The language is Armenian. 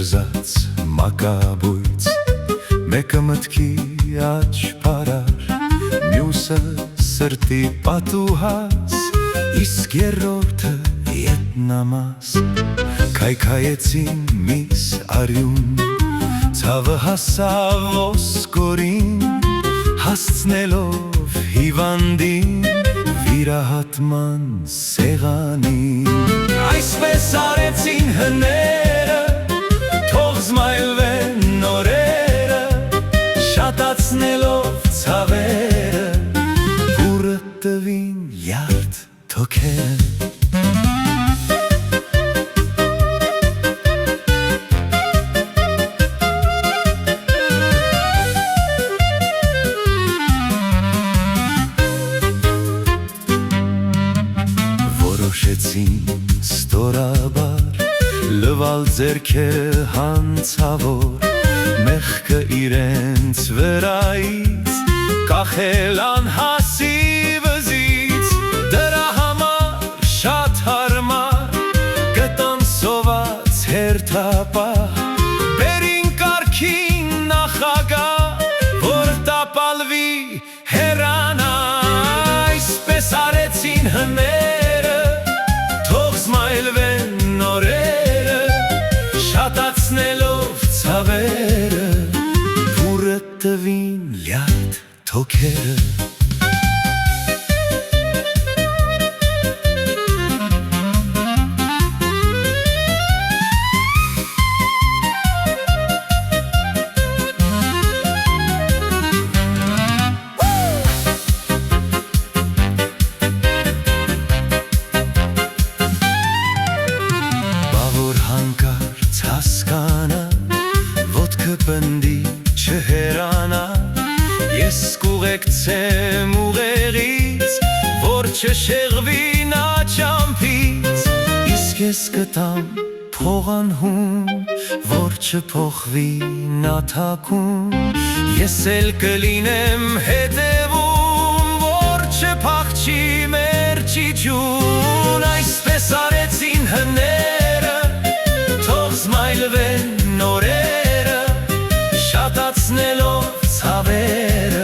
կերզած մակաբույց, մեկը մտքի աջ պարար, մյուսը սրտի պատուհաս, իսկ երրորդը ետնամաս, քայքայեցին միս արյուն, ցավը հասավ ոսկորին, հասցնելով հիվանդին, վիրահատման սեղանին։ Այսպես արեցին հները, թող զմայլվեն նորերը, շատացնելով ցավերը, բուրը տվին յարդ թոքերը։ Որոշեցին ստորաբար, լվալ ձերքերը հանցավոր, մեղքը իրենց վրայից, կախել անհասի վզից, դրա համար շատ հարմար, գտան սոված հերթապահ, բերին կարգին նախագահ, որ տապալվի հեռանա, այսպես արեցին հները, թող զմայլվեն նորերը, շատացնելով ցավերը, բուրը տվին լյարդ թոքերը։ Պնդի չհերանա, ես կուղեկցեմ ուղերից, որ չշեղվի նա ճամփից, իսկ ես կտամ փողանհուն, որ չփոխվի նա թաքուն, ես էլ կլինեմ հետևում, որ չփախչի մեր ճիճուն, այսպես արեցին հները, թող զմայլվեն նորերը, շատացնելով ցավերը,